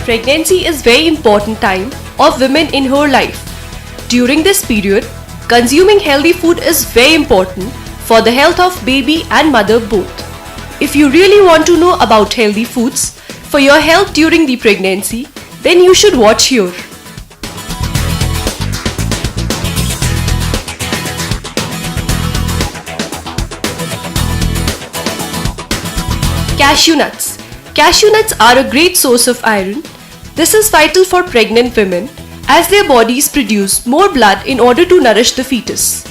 Pregnancy is very important time of women in her life. During this period, consuming healthy food is very important for the health of baby and mother both. If you really want to know about healthy foods for your health during the pregnancy, then you should watch here. Cashew nuts. Cashew nuts are a great source of iron. This is vital for pregnant women as their bodies produce more blood in order to nourish the fetus.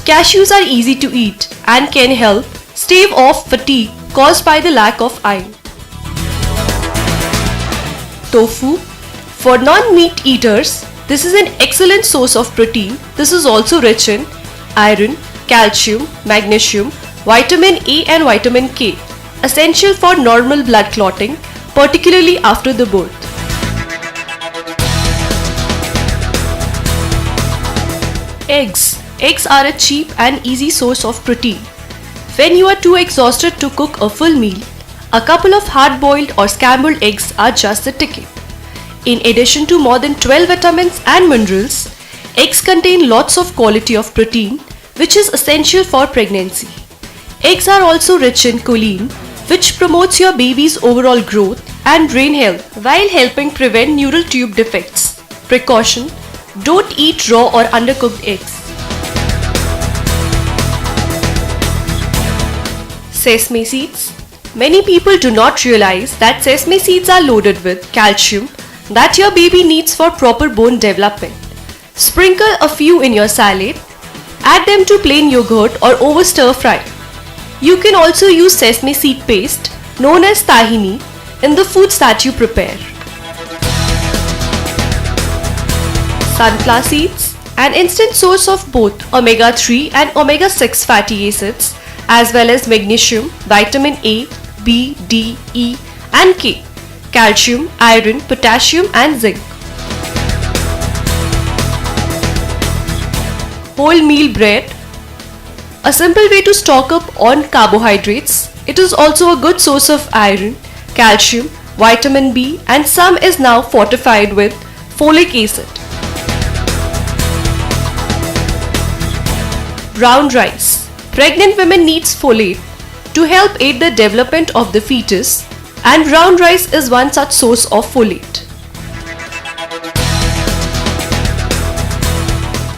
Cashews are easy to eat and can help stave off fatigue caused by the lack of iron. Tofu. For non-meat eaters, this is an excellent source of protein. This is also rich in iron, calcium, magnesium, vitamin A and vitamin K, essential for normal blood clotting, particularly after the birth. Eggs. Eggs are a cheap and easy source of protein. When you are too exhausted to cook a full meal, a couple of hard-boiled or scrambled eggs are just the ticket. In addition to more than 12 vitamins and minerals, eggs contain lots of quality of protein which is essential for pregnancy. Eggs are also rich in choline, which promotes your baby's overall growth and brain health while helping prevent neural tube defects. Precaution: don't eat raw or undercooked eggs. Sesame seeds. Many people do not realize that sesame seeds are loaded with calcium that your baby needs for proper bone development. Sprinkle a few in your salad, add them to plain yogurt or over stir fry. You can also use sesame seed paste known as tahini in the foods that you prepare. Sunflower seeds, an instant source of both omega-3 and omega-6 fatty acids as well as magnesium, vitamin A, B, D, E and K, calcium, iron, potassium and zinc. Wholemeal bread, a simple way to stock up on carbohydrates. It is also a good source of iron, calcium, vitamin B and some is now fortified with folic acid. Brown rice. Pregnant women needs folate to help aid the development of the fetus, and brown rice is one such source of folate.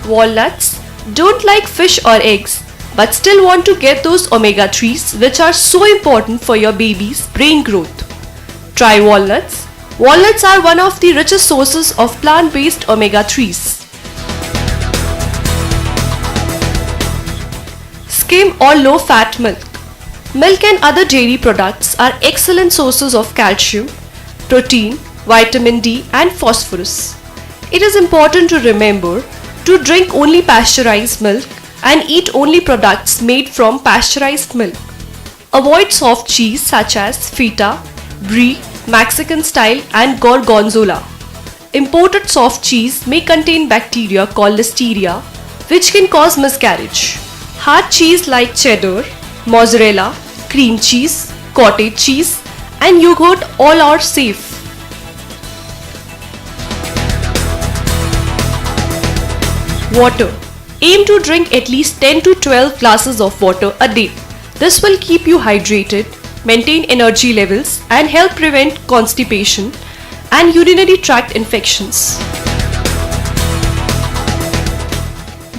Walnuts. Don't like fish or eggs but still want to get those omega-3s which are so important for your baby's brain growth. Try walnuts. Walnuts are one of the richest sources of plant-based omega-3s. Skim or low-fat milk. Milk and other dairy products are excellent sources of calcium, protein, vitamin D and phosphorus. It is important to remember to drink only pasteurized milk and eat only products made from pasteurized milk. Avoid soft cheese such as feta, brie, Mexican style and gorgonzola. Imported soft cheese may contain bacteria called listeria which can cause miscarriage. Hard cheese like cheddar, mozzarella, cream cheese, cottage cheese and yogurt all are safe. Water. Aim to drink at least 10 to 12 glasses of water a day. This will keep you hydrated, maintain energy levels and help prevent constipation and urinary tract infections.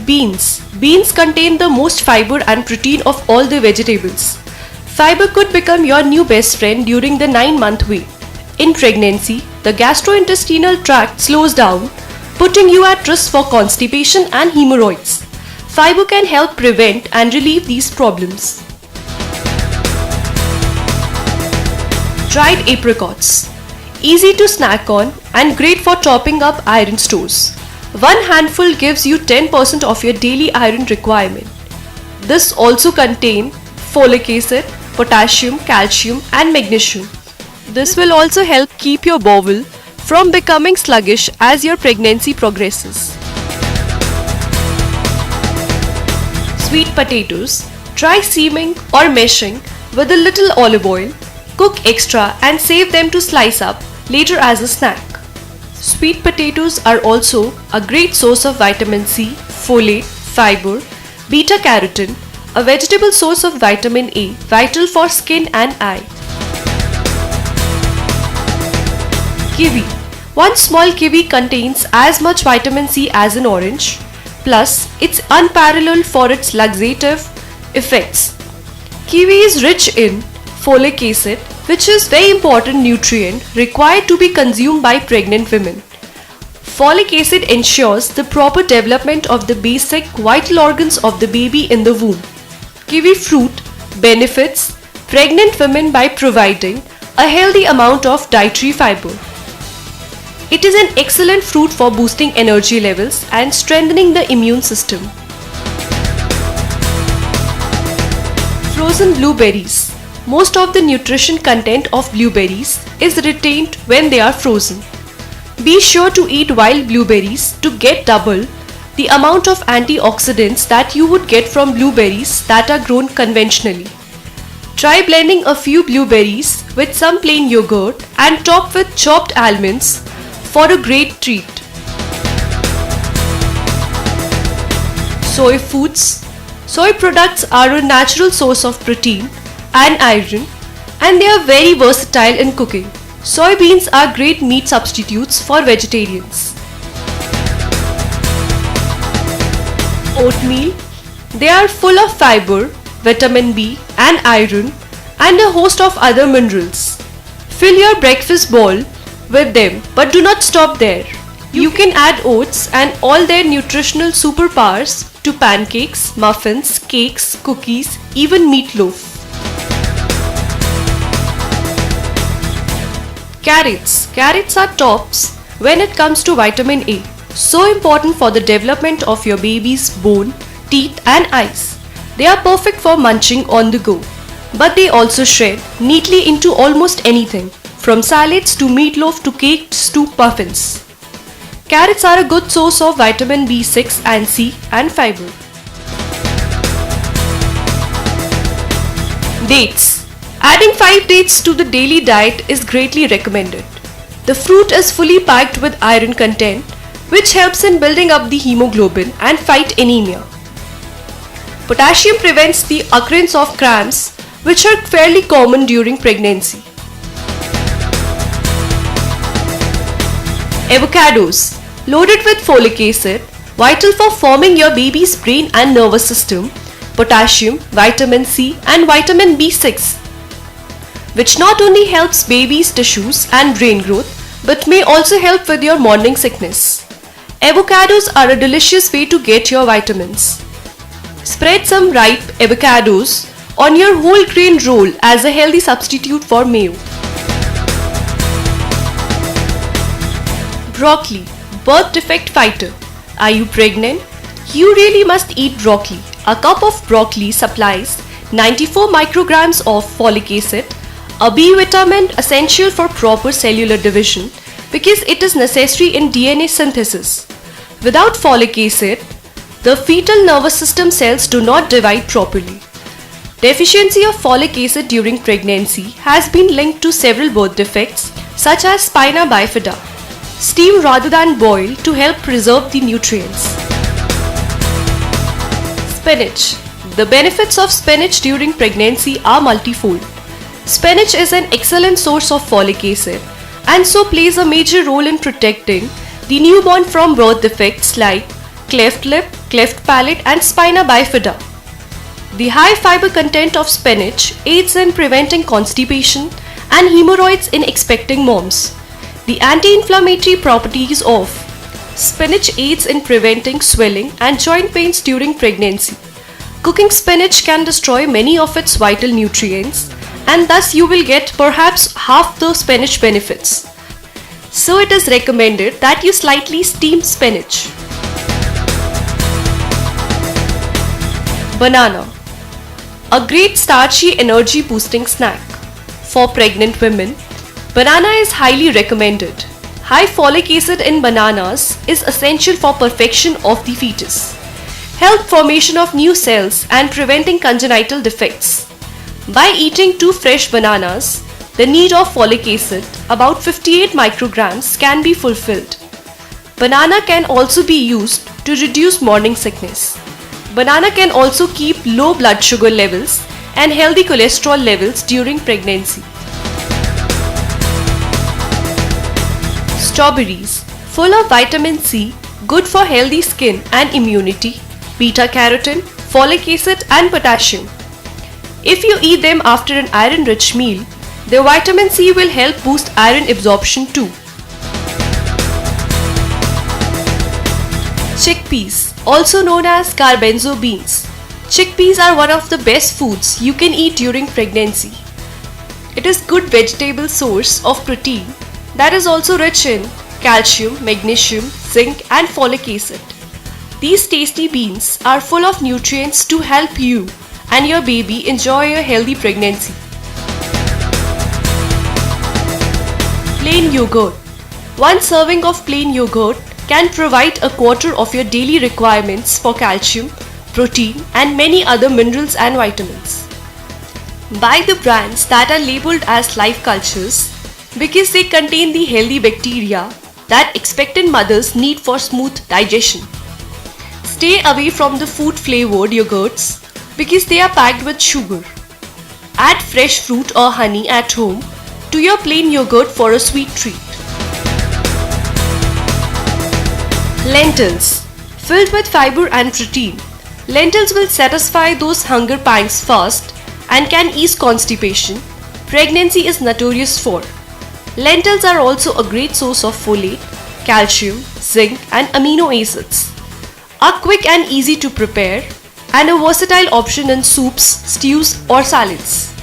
Beans. Beans contain the most fiber and protein of all the vegetables. Fiber could become your new best friend during the 9-month wait. In pregnancy, the gastrointestinal tract slows down, putting you at risk for constipation and hemorrhoids. Fiber can help prevent and relieve these problems. Dried apricots. Easy to snack on and great for topping up iron stores. One handful gives you 10% of your daily iron requirement. This also contains folic acid, potassium, calcium and magnesium. This will also help keep your bowel from becoming sluggish as your pregnancy progresses. Sweet potatoes. Try steaming or mashing with a little olive oil. Cook extra and save them to slice up later as a snack. Sweet potatoes are also a great source of vitamin C, folate, fiber, beta carotene, a vegetable source of vitamin A, vital for skin and eye. Kiwi. One small kiwi contains as much vitamin C as an orange, plus it's unparalleled for its laxative effects. Kiwi is rich in folic acid, which is very important nutrient required to be consumed by pregnant women. Folic acid ensures the proper development of the basic vital organs of the baby in the womb. Kiwi fruit benefits pregnant women by providing a healthy amount of dietary fiber. It is an excellent fruit for boosting energy levels and strengthening the immune system. Frozen blueberries. Most of the nutrition content of blueberries is retained when they are frozen. Be sure to eat wild blueberries to get double the amount of antioxidants that you would get from blueberries that are grown conventionally. Try blending a few blueberries with some plain yogurt and top with chopped almonds for a great treat. Soy foods. Soy products are a natural source of protein and iron, and they are very versatile in cooking. Soybeans are great meat substitutes for vegetarians. Oatmeal. They are full of fiber, vitamin B and iron, and a host of other minerals. Fill your breakfast bowl with them, but do not stop there. You can add oats and all their nutritional superpowers to pancakes, muffins, cakes, cookies, even meatloaf. Carrots. Carrots are tops when it comes to vitamin A. So important for the development of your baby's bone, teeth and eyes. They are perfect for munching on the go. But they also shred neatly into almost anything, from salads to meatloaf to cakes to muffins. Carrots are a good source of vitamin B6 and C and fiber. Dates. Adding 5 dates to the daily diet is greatly recommended. The fruit is fully packed with iron content, which helps in building up the hemoglobin and fight anemia. Potassium prevents the occurrence of cramps, which are fairly common during pregnancy. Avocados. Loaded with folic acid, vital for forming your baby's brain and nervous system, potassium, vitamin C and vitamin B6, which not only helps baby's tissues and brain growth, but may also help with your morning sickness. Avocados are a delicious way to get your vitamins. Spread some ripe avocados on your whole grain roll as a healthy substitute for mayo. Broccoli, birth defect fighter. Are you pregnant? You really must eat broccoli. A cup of broccoli supplies 94 micrograms of folic acid, a B vitamin essential for proper cellular division because it is necessary in DNA synthesis. Without folic acid, the fetal nervous system cells do not divide properly. Deficiency of folic acid during pregnancy has been linked to several birth defects such as spina bifida. Steam rather than boil to help preserve the nutrients. Spinach. The benefits of spinach during pregnancy are multifold. Spinach is an excellent source of folic acid and so plays a major role in protecting the newborn from birth defects like cleft lip, cleft palate and spina bifida. The high fiber content of spinach aids in preventing constipation and hemorrhoids in expecting moms. The anti-inflammatory properties of spinach aids in preventing swelling and joint pains during pregnancy. Cooking spinach can destroy many of its vital nutrients, and thus you will get perhaps half the spinach benefits. So it is recommended that you slightly steam spinach. Banana. A great starchy energy boosting snack. For pregnant women, banana is highly recommended. High folic acid in bananas is essential for perfection of the fetus, help formation of new cells and preventing congenital defects. By eating 2 fresh bananas, the need of folic acid, about 58 micrograms, can be fulfilled. Banana can also be used to reduce morning sickness. Banana can also keep low blood sugar levels and healthy cholesterol levels during pregnancy. Strawberries, full of vitamin C, good for healthy skin and immunity, beta-carotene, folic acid and potassium. If you eat them after an iron-rich meal, the vitamin C will help boost iron absorption too. Chickpeas, also known as garbanzo beans. Chickpeas are one of the best foods you can eat during pregnancy. It is good vegetable source of protein that is also rich in calcium, magnesium, zinc and folic acid. These tasty beans are full of nutrients to help you and your baby enjoy a healthy pregnancy. Plain yogurt. One serving of plain yogurt can provide a quarter of your daily requirements for calcium, protein and many other minerals and vitamins. Buy the brands that are labeled as life cultures because they contain the healthy bacteria that expectant mothers need for smooth digestion. Stay away from the food flavored yogurts because they are packed with sugar. Add fresh fruit or honey at home to your plain yogurt for a sweet treat. Lentils, filled with fiber and protein. Lentils will satisfy those hunger pangs fast and can ease constipation. Pregnancy is notorious for. Lentils are also a great source of folate, calcium, zinc and amino acids. Are quick and easy to prepare and a versatile option in soups, stews or salads.